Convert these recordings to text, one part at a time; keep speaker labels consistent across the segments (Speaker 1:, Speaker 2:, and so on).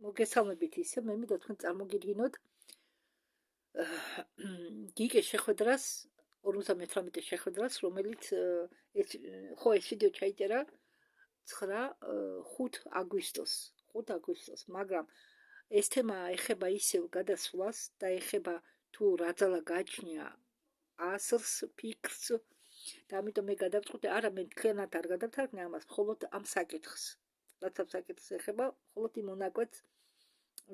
Speaker 1: მოგესალმებით ისე, მე მინდა თქვენ წარმოგიდგინოთ გიგეს შეხვედრას, 58 შეხვედრას, რომელიც ეს ვიდეო ჩაიწერა 5 აგვისტოს, მაგრამ ეს თემა ეხება ისევ გადასვლას და ეხება თუ რა ძალა გააჩნია ასრს, ფიქრს და ამიტომ მე გადავწყვიტე, არა მე თქვენად არ გადავთარგმნე ამას, მხოლოდ ამ საკითხს. რაც ამ საკითხს ეხება, მხოლოდ იმ მონაკვეთს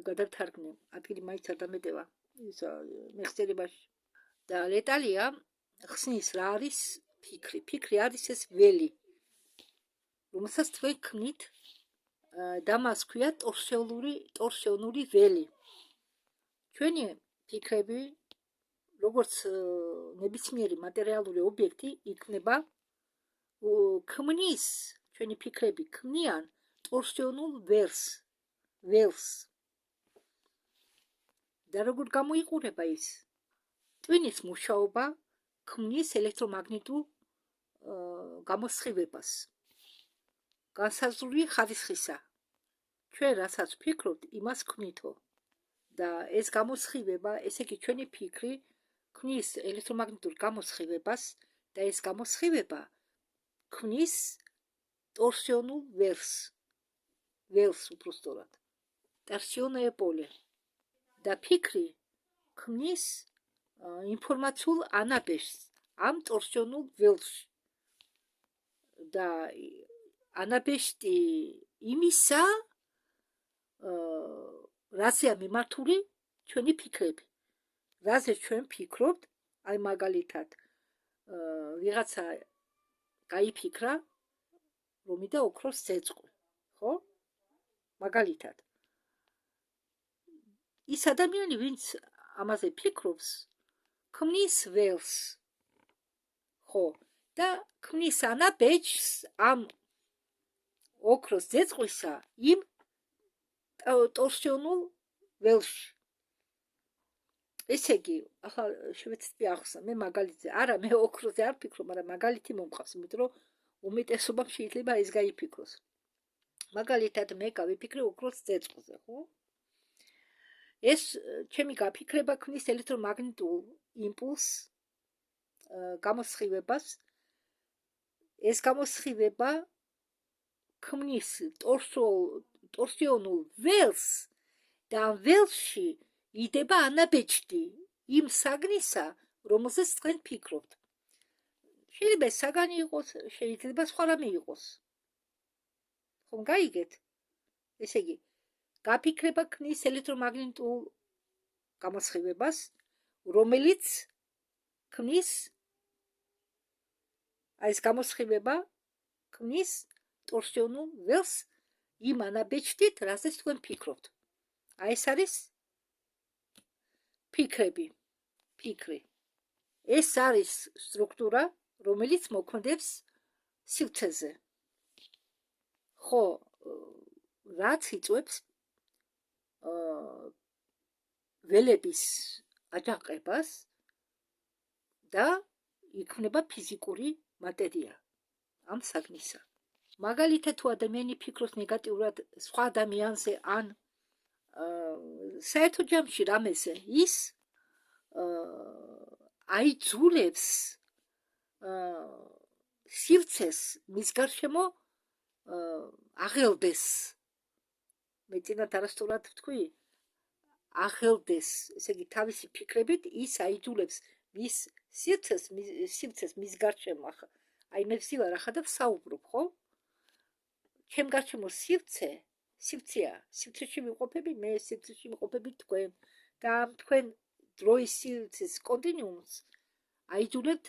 Speaker 1: გადავთარგმნე. ადგილი მაინც არ დამეტევა ის მეხსიერებაში. და ლეტალია ხსნის რა არის ფიქრი. ფიქრი არის ეს ველი, რომელსაც თქვენ ქმნით და მას ქვია ტორსიონული ველი. ჩვენი ფიქრები, როგორც ნებისმიერი მატერიალური ობიექტი, იქნება ქმნის, ჩვენი ფიქრები ქმნიან ტორსიონულ ველს. და როგორ გამოიყურება ის? ტვინის მუშაობა ქმნის ელექტრომაგნიტურ გამოსხივებას. განსაზღვრული ხარისხისა. ჩვენ რასაც ვფიქრობთ, იმას ქმნითო. და ეს გამოსხივება, ესე იგი ჩვენი ფიქრი ქმნის ელექტრომაგნიტურ გამოსხივებას და ეს გამოსხივება ქმნის ტორსიონულ ველს უпростоრად. ტორსიონное поле. და ფიქრი ქმნის ინფორმაციულ ანაბეჭდს ამ ტორსიონულ ველში. და ანაბეჭდი იმისა, რაზეა მიმართული ჩვენი ფიქრები. რაზე ჩვენ ფიქრობთ, აი მაგალითად, ვიღაცა გაიფიქრა, რომ იდა ოქროს ცეცხლი, ხო? მაგალითად. ის ადამიანი, ვინც ამაზე ფიქრობს, ქმნის ველს. ხო, და ქმნის ანაბეჭდს ამ ოქროს ცეცხლისა იმ ტორსიონულ ველში. ესე იგი, ახლა შევეცდები ახსნა, მე მაგალითზე, არა, მე ოქროზე არ ფიქრობ, მაგრამ მაგალითი მომყავს, იმიტომ რომ უმეტესობამ შეიძლება ეს გაიფიქროს. მაგალითად, მე გავიფიქრე ოქროს ცეცხლზე, ხო? ეს ჩემი გაფიქრება ქმნის ელექტრომაგნიტურ იმპულსს, გამოსხივებას. ეს გამოსხივება ქმნის ტორსიონულ ველს და ამ ველში იდება ანაბეჭდი იმ საგნისა, რომელზეც თქვენ ფიქრობთ. შეიძლება ეს საგანი იყოს, შეიძლება სხვა რამე იყოს. ხომ გაიგეთ? ესე იგი, გაფიქრება ქმნის ელექტრომაგნიტურ გამოსხივებას, რომელიც ქმნის ეს გამოსხივება ქმნის ტორსიონულ ველს იმ ანაბეჭდით, რაზეც თქვენ ფიქრობთ. აი ეს არის ფიქრი. ეს არის სტრუქტურა, რომელიც მოქმედებს სივრცეზე. ხო, რაც იწვევს ველების აჯანყებას და იქმნება ფიზიკური მატერია ამ საგნისა. მაგალითად, თუ ადამიანი ფიქრობს ნეგატიურად სხვა ადამიანზე ან საერთო ჯამში რამეზე, ის აიძულებს სივრცეს მის გარშემო აღელდეს. მე წინათ არასწორად ვთქვი, აღელდეს, ესე იგი თავისი ფიქრებით ის აიძულებს მის სივრცეს მის გარშემო. აი მე ვსივარ ახლა და ვსაუბრობ, ხო? ჩემ გარშემო სივრცეა, სივრცეში ვიყოფები მე, სივრცეში ვიყოფებით თქვენ და ამ თქვენ დროის სივრცეს კონტინუუმს აიძულებთ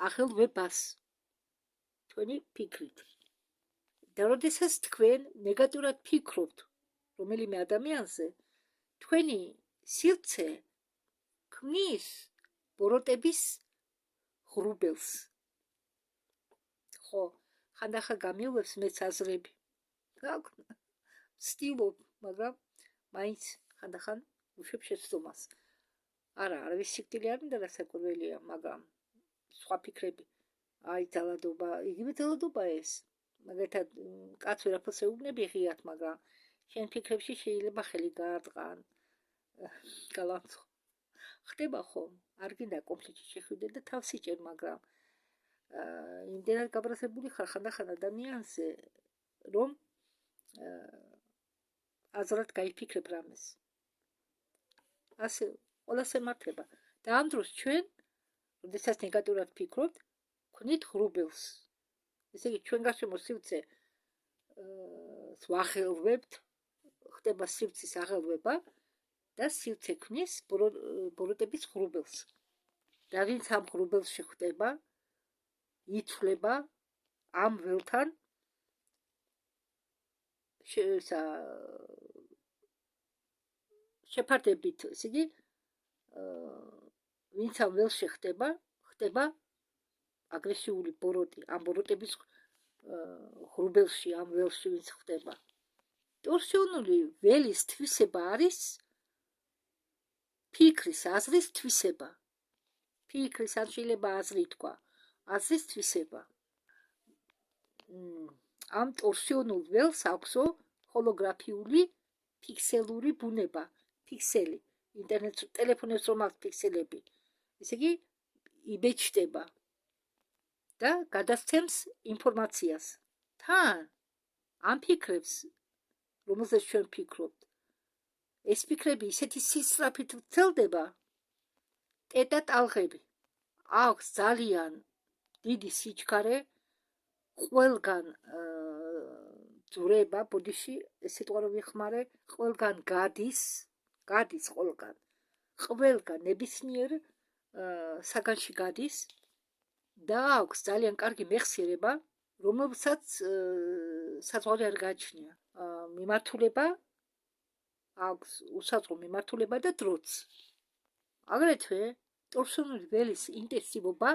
Speaker 1: აღელვებას თქვენი ფიქრით. და როდესაც თქვენ ნეგატიურად ფიქრობთ რომელიმე ადამიანზე, თქვენი სივრცე ქმნის ბოროტების ღრუბელს. ხო, ხანდახან გამივლებს მეც აზრები. ვცდილობ, მაგრამ მაინც ხანდახან უშვებ შეცდომას. არავის სიკვდილი არ მინდა რასაკვირველია, მაგრამ სხვა ფიქრები. აი ძალადობა, იგივე ძალადობა ეს. მაგალითად, კაც ვერაფერს ეუბნები ღიად, მაგრამ შენ ფიქრებში შეიძლება ხელი გაარტყან, გალანცო. ხდება ხომ? არ გინდა კონფლიქტში შეხვიდე და თავს იჭერ, მაგრამ იმდენად გაბრაზებული ხარ ხანდახან ადამიანზე, რომ აზრად გაიფიქრებ რამეს. ასე ყველას ემართება. და ამ დროს ჩვენ, როდესაც ნეგატიურად ფიქრობთ, ვქნით ღრუბელს. ესე იგი, ჩვენ გარშემო სივრცე ვახელვებთ, ხდება სივრცის აღელვება და სივრცე ქმნის ბოროტების ღრუბელს. და ვინც ამ ღრუბელში ხდება, იცვლება ამ ველთან შეფარდებით, ესე იგი, ვინც ამ ველში ხდება აგრესიული ბოროტი, ამ ბოროტების ღრუბელში, ამ ველში ვინც ხდება. ტორსიონული ველის თვისება არის ფიქრის, აზრის თვისება. ფიქრის, ან შეიძლება აზრი თქვა, აზრის თვისება. ამ ტორსიონულ ველს აქვსო ჰოლოგრაფიული ფიქსელური ბუნება, ფიქსელი. ინტერნეტ ტელეფონებს რომ აქვს ფიქსელები. ესე იგი, იბეჭდება და გადასცემს ინფორმაციას. თან ამ ფიქრებს, რომელზეც ჩვენ ვფიქრობთ, ეს ფიქრები ისეთი სისწრაფით ვრცელდება, ტეტა ტალღები. აქვს ძალიან დიდი სიჩქარე, ყველგან ძვრება ბოდიში, ეს სიტყვა რომ ვიხმარე, ყველგან გადის ყველგან. ყველგან ნებისმიერ საგანში გადის და აქვს ძალიან კარგი მეხსიერება, რომელსაც საზღვარი არ გააჩნია. მიმართულება აქვს, უსაზღვრო მიმართულება და დროც. აგრეთვე ტორსიონული ველის ინტენსივობა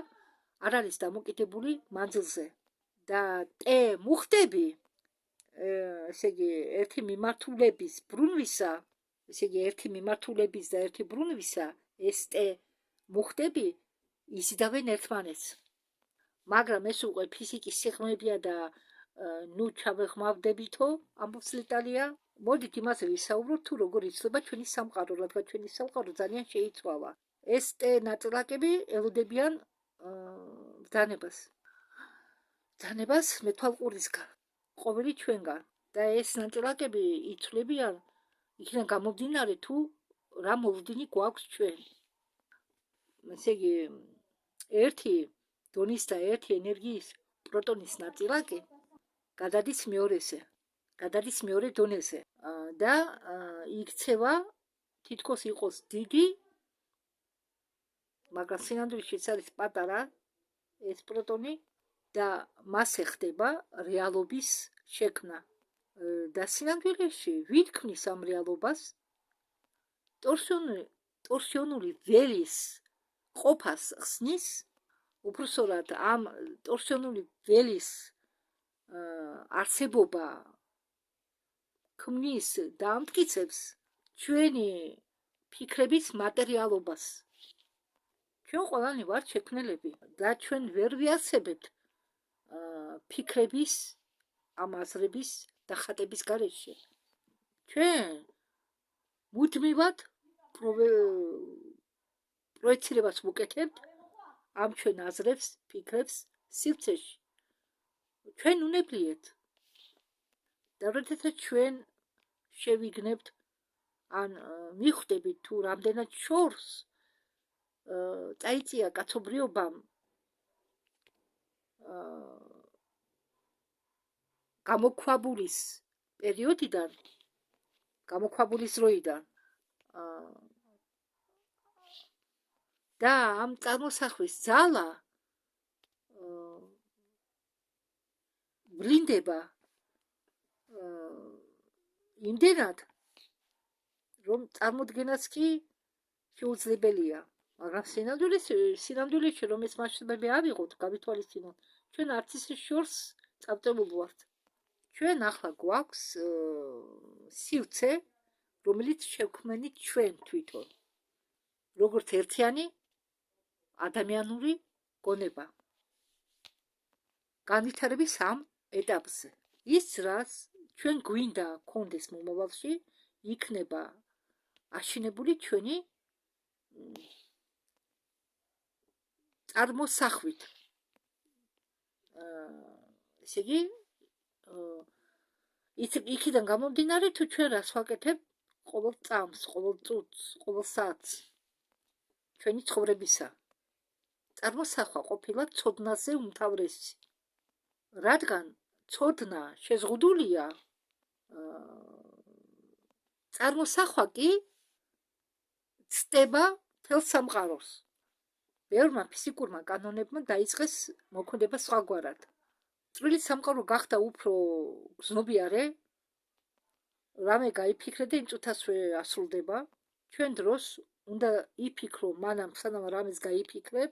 Speaker 1: არ არის დამოკიდებული მანძილზე და მუხტები, ესე იგი, ერთი მიმართულების ბრუნვისა, ესე იგი, ერთი მიმართულების და ერთი ბრუნვისა, ეს მუხტები იზიდავენ ერთმანეთს. მაგრამ ეს უკვე ფიზიკის სიღრმეებია და ნუ ჩავეხმავდებითო, ამბობს ლეტალია. მოდით იმაზე ვისაუბროთ, თუ როგორ იცვლება ჩვენი სამყარო, რადგან ჩვენი სამყარო ძალიან შეიცვალა. ეს ნაწილაკები ელოდებიან ბრძანებას მეთვალყურისგან, ყოველი ჩვენგან. და ეს ნაწილაკები იცვლებიან იქიდან გამომდინარე, თუ რა მოლოდინი გვაქვს ჩვენ. ესე იგი, ერთი დონის და ერთი ენერგიის პროტონის ნაწილაკი გადადის მეორე დონეზე და იქცევა, თითქოს იყოს დიდი, მაგრამ სინამდვილეში არის პატარა ეს პროტონი და მასზე ხდება რეალობის შექმნა. და სინამდვილეში ვითქმის ამ რეალობას ტორსიონული ველის ყოფას ხსნის, უბრალოდ ამ ტორსიონული ველის არსებობა ქმნის და ამტკიცებს ჩვენი ფიქრების მატერიალობას. ჩვენ ყველანი ვართ შექმნელები და ჩვენ ვერ ვიარსებებთ ფიქრების, ამ აზრების და ხატების გარეშე. ჩვენ მუდმივად პროექცირებას ვუკეთებთ ამ ჩვენ აზრებს, ფიქრებს სივრცეში. ჩვენ უნებლიეთ და როდესაც ჩვენ შევიგნებთ ან მიხვდებით თუ რამდენად შორს წაიწია კაცობრიობამ გამოქვაბულის პერიოდიდან, გამოქვაბულის დროიდან და ამ წარმოსახვის ძალა ვლინდება იმდენად, რომ წარმოდგენაც კი შეუძლებელია. მაგრამ სინამდვილეში რომ ეს მასშტაბები ავიღოთ, გავითვალისწინოთ, ჩვენ არც ისე შორს წავწებულ ვართ. ჩვენ ახლა გვაქვს სივრცე, რომელიც შევქმნით ჩვენ თვითონ, როგორც ერთიანი ადამიანური გონება. განვითარების ამ ეტაპზე. ის, რაც ჩვენ გვინდა გქონდეს მომავალში იქნება აშენებული ჩვენი წარმოსახვით. ესე იგი, იქიდან გამომდინარე თუ ჩვენ რას ვაკეთებ ყოველ წამს, ყოველ წუთს, ყოველ საათს ჩვენი ცხოვრებისა. წარმოსახვა ყოფილა ცოდნაზე უმთავრესი. რადგან ცოდნა შეზღუდულია, წარმოსახვა კი ცდება მთელ სამყაროს. ბევრმა ფიზიკურმა კანონებმა დაიწყეს მოქმედება სხვაგვარად. წვრილი სამყარო გახდა უფრო გზნობიარე, რამე გაიფიქრე და იმ წუთასვე ასრულდება. ჩვენ დროს უნდა იფიქრო მანამ სანამ რამეს გაიფიქრებ,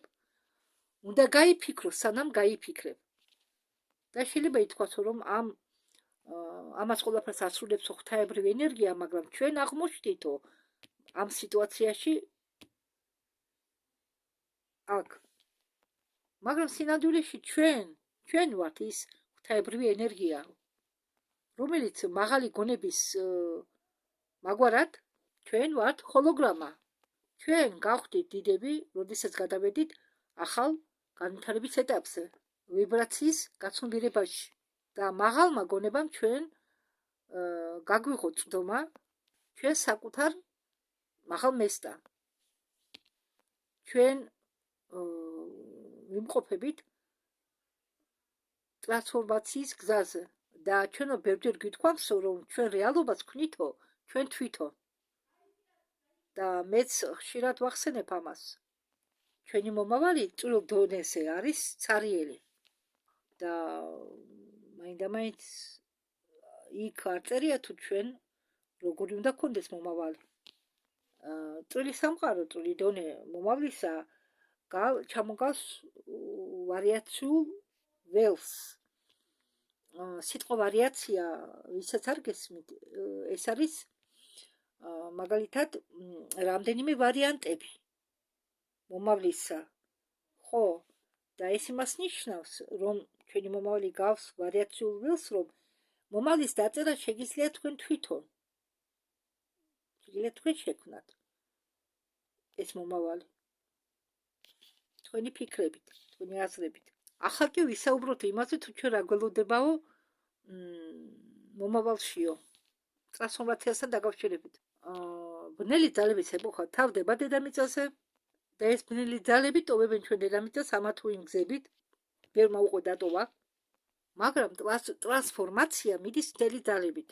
Speaker 1: უნდა გაიფიქრო სანამ გაიფიქრებ. და შეიძლება ითქვას, რომ ამას ყველაფერს ასრულებს ღვთაებრივი ენერგია, მაგრამ ჩვენ აღმოჩნდითო ამ სიტუაციაში აქ. მაგრამ სინამდვილეში ჩვენ ვართ ის ღვთაებრივი ენერგია, რომელიც მაღალი გონების მაგვარად ჩვენ ვართ ჰოლოგრამა. ჩვენ გავხდით დიდები, როდესაც გადავედით ახალ განვითარების ეტაპზე, ვიბრაციის გაცნობიერებაში და მაღალმა გონებამ ჩვენ გაგვიღოთ წვდომა ჩვენ საკუთარ მაღალ მესტა. ჩვენ ვიმყოფებით ტრანსფორმაციის გზაზე და ჩვენო ბევრჯერ გითქვამს, რომ ჩვენ რეალობას ვქნითო ჩვენ თვითონ. და მეც ხშირად ვახსენებ ამას. ჩვენი მომავალი წვრილ დონეზე არის ცარიელი და მაინდა-მაინც იქ არ წერია თუ ჩვენ როგორი უნდა გქონდეს მომავალი. წვრილი სამყარო, წვრილი დონე მომავლისა ჩამოგავს ვარიაციულ ველს. სიტყვა ვარიაცია, ვისაც არ გესმით, ეს არის მაგალითად რამდენიმე ვარიანტები მომავლისა. ხო, და ეს იმას ნიშნავს, რომ ჩვენი მომავალი გავს ვარიაციულ ველს, რომ მომავლის დაწერა შეგიძლიათ თქვენ თვითონ. შეგიძლიათ თქვენ შექმნათ ეს მომავალი. თქვენი ფიქრებით, თქვენი აზრებით. ახლა კი ვისაუბროთ იმაზე, თუ ჩვენ რა გველოდებაო მომავალშიო ტრანსფორმაციასთან დაკავშირებით. ბნელი ძალების ეპოქა თავდება დედამიწაზე და ეს ბნელი ძალები ტოვებენ ჩვენ დედამიწას ამა თუ იმ გზებით, ბევრმა უკვე დატოვა, მაგრამ ტრანსფორმაცია მიდის ბნელი ძალებით.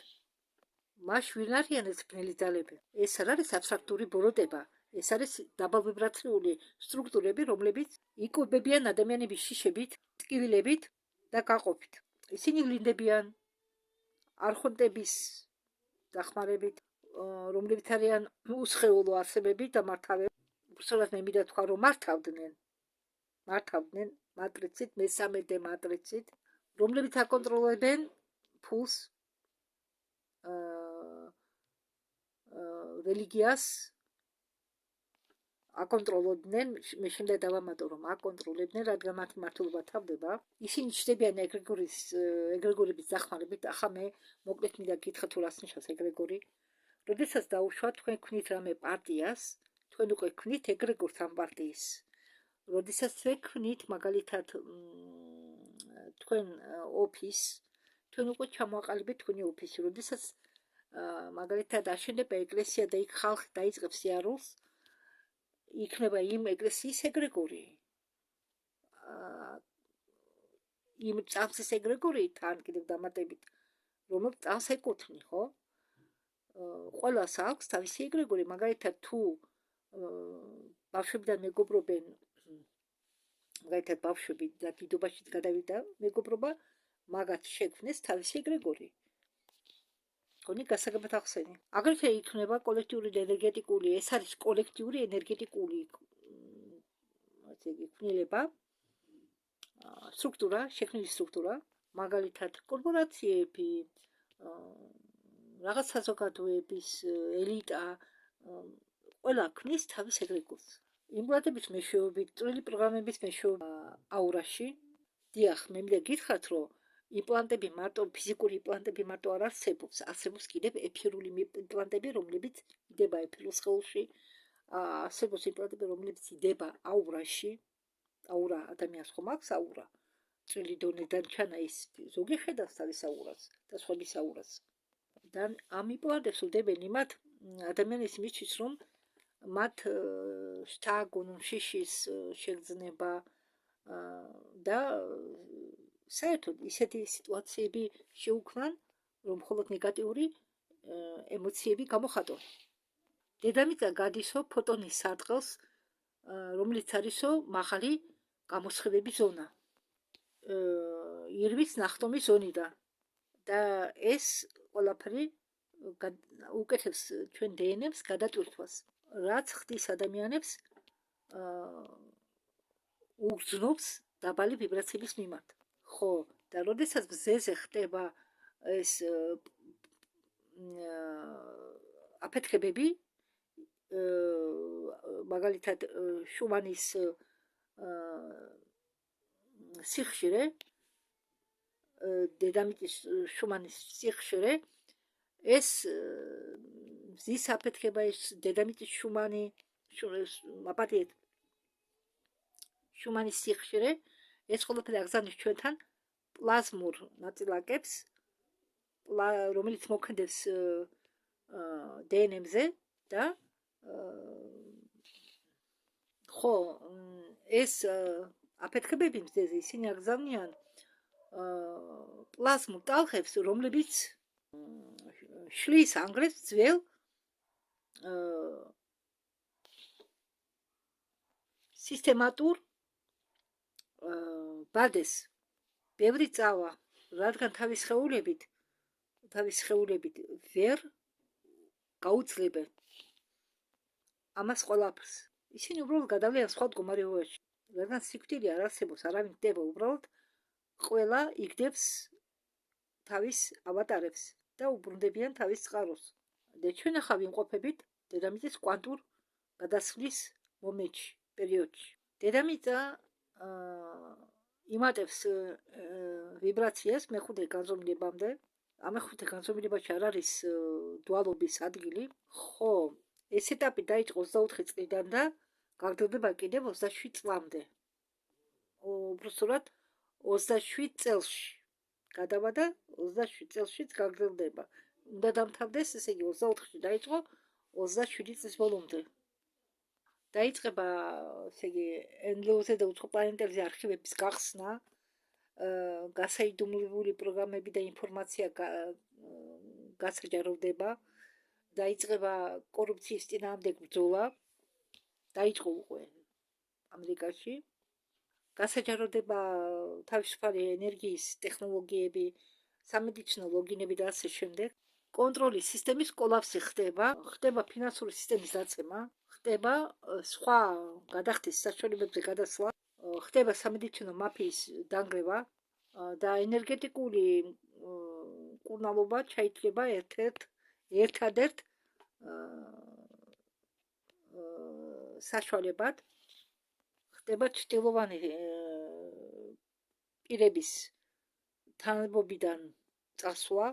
Speaker 1: მაშ ვინ არიან ეს ბნელი ძალები? ეს არ არის აბსტრაქტული ბოროტება, ეს არის დაბალვიბრაციული სტრუქტურები, რომლებიც იკვებებიან ადამიანების შიშებით, ტკივილებით და გაყოფით. ისინი ვლინდებიან არხონტების დახმარებით, რომლებიც არიან უსხეულო არსებები და მართავენ. უბრალოდ მე მინდა თქვა, რომ მართავდნენ მატრიცით, მესამედე მატრიცით, რომლებიც აკონტროლებენ ფულს, რელიგიას აკონტროლოდნენ, მე შემდეგ დავამატო, რომ აკონტროლებდნენ, რადგან მათი მმართველობა თავდება. ისინი ჩნდებიან ეგრეგორების დახმარებით. ახლა მე მოკლედ მინდა გითხრა თუ რას ნიშნავს ეგრეგორი. როდესაც დაუშვათ თქვენ ქმნით რამე პარტიას, თქვენ უკვე ქმნით ეგრეგორს ამ პარტიის. როდესაც თქვენ ქმნით მაგალითად თქვენ ოფისს, თქვენ უკვე ჩამოაყალიბეთ თქვენი ოფისი. როდესაც მაგალითად აშენდება ეკლესია და იქ ხალხი დაიწყებს სიარულს, იქნება იმ ეკლესიის ეგრეგორი. იმ წამსის ეგრეგორი თან კიდევ დამატებით, რომელიც წამს ეკუთვნი, ხო? ყველას აქვს თავისი ეგრეგორი, მაგალითად თუ ბავშვებიდან მეგობრობენ, მაგალითად ბავშვები და დიდობაშიც გადავიდა მეგობრობა, მაგათ შექმნეს თავისი ეგრეგორი. თქვენი გასაგებად ახსენი. აგრეთვე იქნება კოლექტიური და ენერგეტიკული, ეს არის კოლექტიური ენერგეტიკული ქმნილება, სტრუქტურა, შექმნილი სტრუქტურა, მაგალითად კორპორაციები, რაღაც საზოგადოების ელიტა, ყველა ქმნის თავის ეგრეგორს. იმპლანტების მეშვეობით, წვრილი პროგრამების მეშვეობით აურაში. დიახ, მე მინდა გითხრათ, რომ იმპლანტები მარტო ფიზიკური იმპლანტები მარტო არ არსებობს, არსებობს კიდევ ეფირული იმპლანტები, რომლებიც იდება ეფირულ სხეულში, არსებობს იმპლანტები, რომლებიც იდება აურაში, აურა ადამიანს ხომ აქვს აურა, წვრილი დონიდან ჩანა ის ზოგი ხედავს თავის აურას და სხვების აურას. და ამ იმპლანტებს უდებენ იმათ ადამიანის მისთვის, რომ მათ შთააგონ შიშის შეგრძნება და საერთოდ ისეთი სიტუაციები შეუქმნან, რომ მხოლოდ ნეგატიური ემოციები გამოხატონ. დედამიწა გადისო ფოტონის სარტყელს, რომელიც არისო მაღალი გამოსხივების ზონა, ირმის ნახტომის ზონიდან. და ეს ყველაფერი უკეთებს ჩვენ დნმ-ს გადატვირთვას, რაც ხდის ადამიანებს უგრძნობს დაბალი ვიბრაციების მიმართ. ხო, და როდესაც მზეზე ხდება ეს აფეთქებები, მაგალითად შუმანის სიხშირე, დედამიწის შუმანის სიხშირე, ეს მზის აფეთქება, ეს დედამიწის შუმანი, აპატიეთ, შუმანის სიხშირე, ეს ყველაფერი აგზავნის ჩვენთან პლაზმურ ნაწილაკებს, რომელიც მოქმედებს დნმ-ზე და ხო, ეს აფეთქებები მზეზე ისინი აგზავნიან პლაზმურ ტალღებს, რომლებიც შლის ანგრევს ძველ სისტემატურ ბადეს. ბევრი წავა, რადგან თავის სხეულებით ვერ გაუძლებენ ამას ყველაფერს. ისინი უბრალოდ გადავლიან სხვა მდგომარეობაში, რადგან სიკვდილი არ არსებობს, არავინ ხდება, უბრალოდ ყველა იგდებს თავის ავატარებს და უბრუნდებიან თავის წყაროს. და ჩვენ ახლა ვიმყოფებით დედამიწის კვანტურ გადასხლის მომენტში, პერიოდში. დედამიწა იმატებს ვიბრაციას მეხუთე განზომილებამდე. ამ მეხუთე განზომილებაში არ არის დუალობის ადგილი. ხო, ეს ეტაპი დაიწყო 24 წლიდან და გაგრძელდება კიდევ 27 წლამდე. უბრალოდ 27 წელში გადავა და 27 წელშიც გაგრძელდება. უნდა დამთავრდეს, ესე იგი 24-ში დაიწყო 27 წლის ბოლომდე. დაიწყება, ესე იგი, NLO-ზე და უცხოპლანეტებზე არქივების გახსნა, გასაიდუმლოებული პროგრამები და ინფორმაცია გასაჯაროვდება, დაიწყება კორუფციის წინააღმდეგ ბრძოლა, დაიწყო უკვე ამერიკაში, გასაჯაროვდება თავისუფალი ენერგიის ტექნოლოგიები, სამედიცინო ლოგინები და ასე შემდეგ. კონტროლის სისტემის კოლაფსი ხდება ფინანსური სისტემის დაცემა, ხდება სხვა გადახდის საშუალებებზე გადასვლა, ხდება სამედიცინო მაფიის დანგრევა და ენერგეტიკული მკურნალობა ჩაითვლება ერთადერთ საშუალებად. ხდება ჩრდილოვანი პირების თანამდებობიდან წასვლა.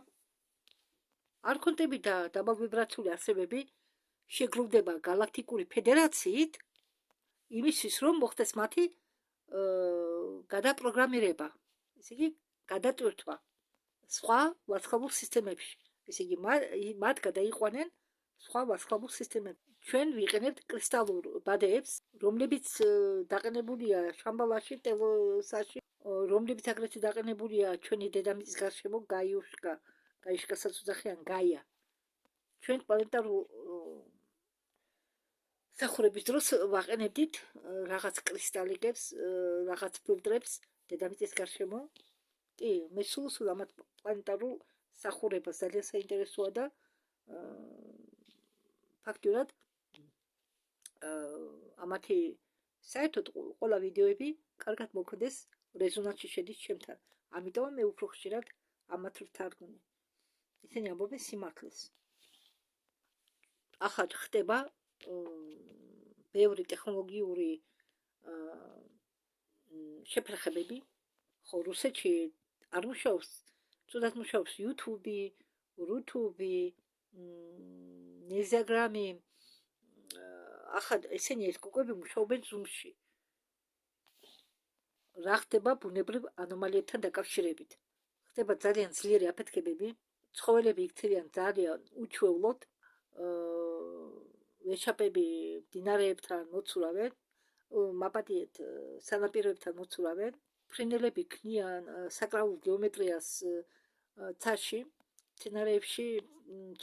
Speaker 1: არქონტები და დაბალვიბრაციული არსებები შეგროვდება გალაქტიკური ფედერაციით იმისთვის, რომ მოხდეს მათი გადაპროგრამირება, ესე იგი, გადატვირთვა სხვა ვარსკვლავურ სისტემებში. ესე იგი, მათ გადაიყვანენ სხვა ვარსკვლავურ სისტემებში. ჩვენ ვიყენებთ კრისტალურ ბადეებს, რომლებიც დაყენებულია შამბალაში, ტელოსაში, რომლებიც აგრეთვე დაყენებულია ჩვენი დედამიწის გარშემო, გაიშკასაც უძახიან გაია. ჩვენ პლანეტარულ მსახურების დროს ვაყენებდით რაღაც კრისტალიკებს, რაღაც ფილტრებს დედამიწის გარშემო. კი, მე სულ ამათ პლანეტარულ მსახურებას ძალიან საინტერესოა და ფაქტურად ამათი საერთოდ ყველა ვიდეოები კარგად მოქმედეს, რეზონანსში შედის ჩემთან. ამიტომ მე უფრო ხშირად ამათ ვთარგმნი. ისინი ამბობენ სიმართლეს. ახლა ხდება ბევრი ტექნოლოგიური შეფერხებები. ხო, რუსეთში არ მუშაობს, ცუდად მუშაობს YouTube, რუთუბი, Instagram-ი, ახლა ესენი ეს გოგოები მუშაობენ Zoom-ში. რა ხდება ბუნებრივ ანომალიებთან დაკავშირებით? ხდება ძალიან ძლიერი აფეთქებები, ცხოველები იქცევიან ძალიან უჩვეულოდ, ვეშაპები მდინარეებთან მოცურავენ, მაპატიეთ სანაპიროებთან მოცურავენ, ფრინველები ქმნიან საკრაულ გეომეტრიას ცაში, მცენარეებში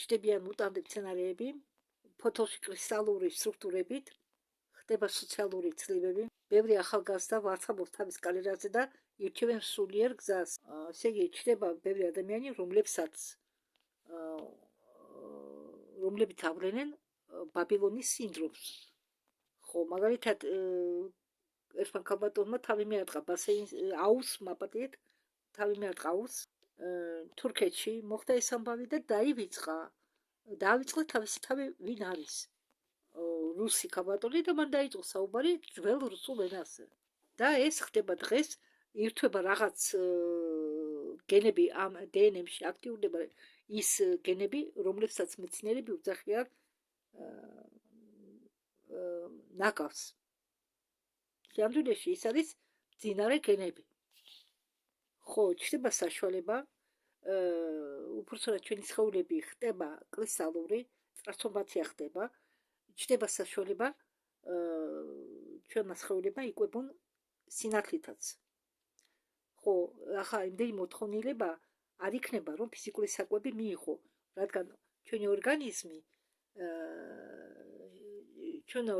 Speaker 1: ჩნდებიან მუტანტი მცენარეები, ფოთოლში კრისტალური სტრუქტურებით, ხდება სოციალური ცვლილებები, ბევრი ახალგაზრდა ვარცხავობს თავის კარიერაზე და ირჩევენ სულიერ გზას. ესე იგი, ჩნდება ბევრი ადამიანი, რომლებიც ავლენენ ბაბილონის სინდრომს. ხო, მაგალითად, ერთმა ქალბატონმა თავი მიატყა ბასეინს აუს, მაპატიეთ, თავი მიატყა აუს თურქეთში, მოხდა ეს ამბავი და დაავიწყდა თავისი თავი ვინ არის. რუსი ქალბატონი და მან დაიწყო საუბარი ძველ რუსულ ენაზე. და ეს ხდება დღეს, ირთვება რაღაც გენები ამ დნმ-ში, აქტიურდება ის გენები, რომლებსაც მეცნიერები უძახიან ნაკავს. სამდვილეში ის არის მძინარე გენები. ხო, ჩნდება საშუალება, უпростоრად ჩვენი სხეულები ხდება კრისტალური, ტრანსფორმაცია ხდება, ჩნდება საშუალება ჩვენმა სხეულებმა იკვებონ სინათლითაც. ხო, ახლა იმდენი მოთხოვნილება არ იქნება, რომ ფიზიკური საკვები მიიღო, რადგან ჩვენი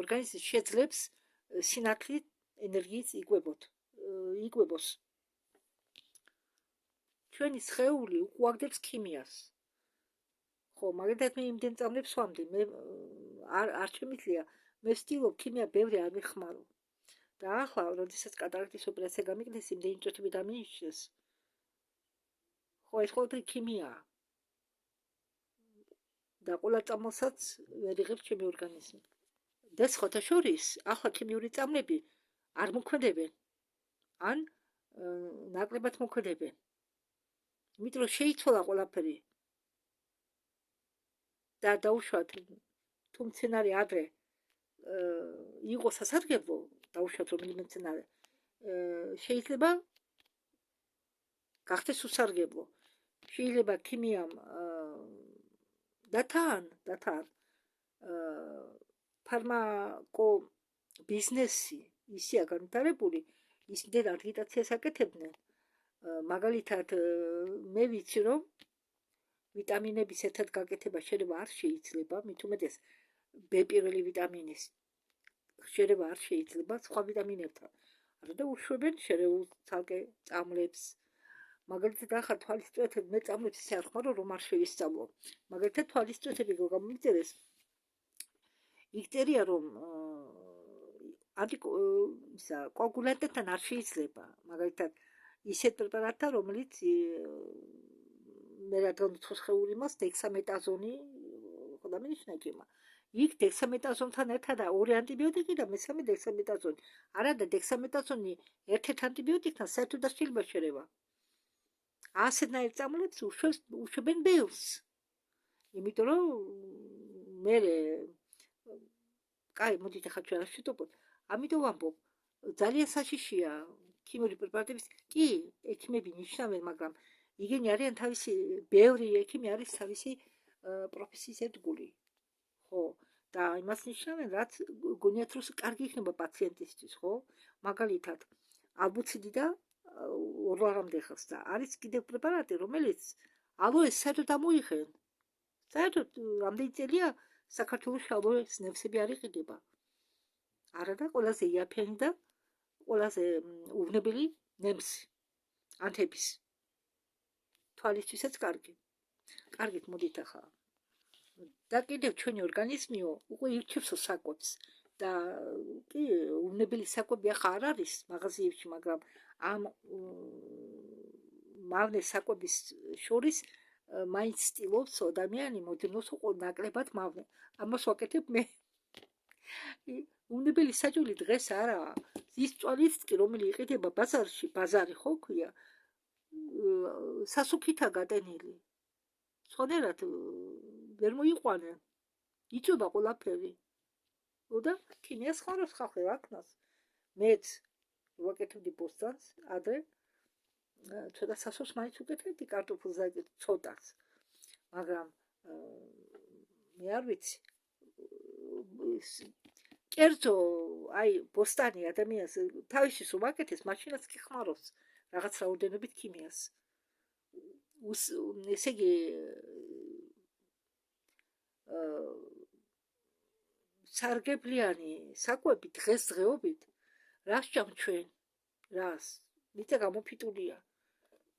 Speaker 1: ორგანიზმი შეძლებს სინათლით ენერგიის იკვებოს. ჩვენი სხეული უყვაგდებს ქიმიას. ხო, მაგალითად მე იმდენ წამლებს ვამდი, მე არ შემიძლია, მე ვცდილობ ქიმია ბევრი არ მიხმარო. და ახლა, როდესაც კატარაქტის ოპერაცია გამიგდეს, იმდენი წუთები დამინიშნეს. ხო, ეს ყველაფერი ქიმიაა. და ყველა წამალსაც ვერ იღებს ჩემი ორგანიზმი. და სხვათა შორის, ახლა ქიმიური წამლები არ მოქმედებენ, ან ნაკლებად მოქმედებენ. იმიტომ რომ შეიცვალა ყველაფერი. და დაუშვათ, თუ მცენარე ადრე იყო სასარგებლო, დაუშვათ რომელიმე მცენარე, შეიძლება გახდეს უსარგებლო. შეიძლება ქიმიამ და თან ფარმაკო ბიზნესი ისეა განვითარებული, ის მდენ აგიტაციას აკეთებდნენ. მაგალითად, მე ვიცი, რომ ვიტამინების ერთად გაკეთება შეიძლება არ შეიძლება, მით უმეტეს B1 ვიტამინის შეიძლება არ შეიძლება სხვა ვიტამინებთან. და უშვებენ შერეულ ცალკე წამლებს. მაგალითად, ახლა თვალისწვეთები, მე წამლებს ისე არ ხმარო, რომ არ შევისწავლო. მაგალითად, თვალისწვეთები გამომიწერეს, იქ წერია, რომ კოაგულანტებთან არ შეიძლება. მაგალითად, ისეთ პრეპარატთან, რომელიც მე რადგან სხეული მას დექსამეტაზონი, ხო დამინიშნა იქება. იქ დექსამეტაზონთან ერთად ორი ანტიბიოტიკი და მესამე დექსამეტაზონი. არა და დექსამეტაზონი ერთ-ერთ ანტიბიოტიკთან საერთოდ არ შეიძლება შერევა. ასეთნაირ წამლებს უშვებენ ბევრს. იმიტომ რომ მე კაი, მოდით ახლა ჩვენ არ შევტყობთ. ამიტომ ვამბობ, ძალიან საშიშია ქიმიური პრეპარატების, კი, ექიმები ნიშნავენ, მაგრამ იგენი არიან თავისი, ბევრი ექიმი არის თავისი პროფესიის ერთგული. ხო, და იმას ნიშნავენ, რაც გონიათ, რომ კარგი იქნება პაციენტისთვის, ხო? მაგალითად, ალბუციდი და ორლარამდე ხელს და არის კიდევ პრეპარატი, რომელიც ალოეს საერთოდ ამოიღენ. საერთოდ რამდენი წელია საქართველოში ალოეს ნევსები არ იყიდება. არა და ყველაზე იაფიანი და ყველაზე უვნებელი ნემსი, ანთების. თვალისთვისაც კარგი. კარგით, მოდით ახლა. და კიდევ ჩვენი ორგანიზმიო უკვე ირჩევსო საკვებს. და კი, უვნებელი საკვები ახლა არ არის მაღაზიებში, მაგრამ ამ მავნე საკვების შორის მაინც ცდილობს ადამიანი მოდივნოს ნაკლებად მავნე. ამას ვაკეთებ მე. უვნებელი საჭველი დღეს არაა. ის წვალიც კი, რომელი იყიდება ბაზარში, ბაზარი ხო ქვია, სასუქითა გატენილი. Სხვადერად ვერ მოიყვანენ. იწובה ყველაფერი. და ქიმიას ხარობს ხალხი რაკნას. მეც ვაკეთებდი ბოსტანს ადრე ცოტა სასოს მაინც უკეთებდი კარტოფილს და ცოტას. მაგრამ მე არ ვიცი კერძო აი ბოსტანი ადამიანს თავისის უმაკეთეს მაშინაც კი ხმარობს რაღაც რაოდენობით ქიმიას. ესე იგი სარგებლიანი საკვები დღესდღეობით რას ჭამ ჩვენ რას მიწა გამოფიტულია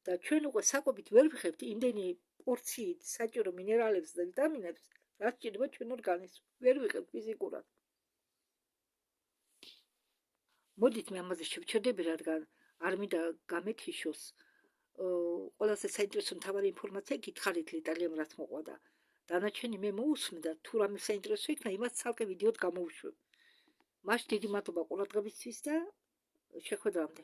Speaker 1: და ჩვენ უკვე საკვებით ვერ ვიხებთ იმდენი პორციით საჭირო მინერალებს და ვიტამინებს რაც ჭირდება ჩვენ ორგანიზმს ვერ ვიღებთ ფიზიკურად. მოდით მე ამაზე შევჩერდები რადგან არ მინდა გამეთიშოს ყველაზე საინტერესო მთავარი ინფორმაცია გითხარით იტალიამ რაც მოყვადა. დანარჩენი მე მოусმდა თუ რამე საინტერესო იქნა იმას ცალკე ვიდეოდ გამოვუშვებ. მაშ დიდი მადლობა ყურადღებისთვის და შეხვედრამდე.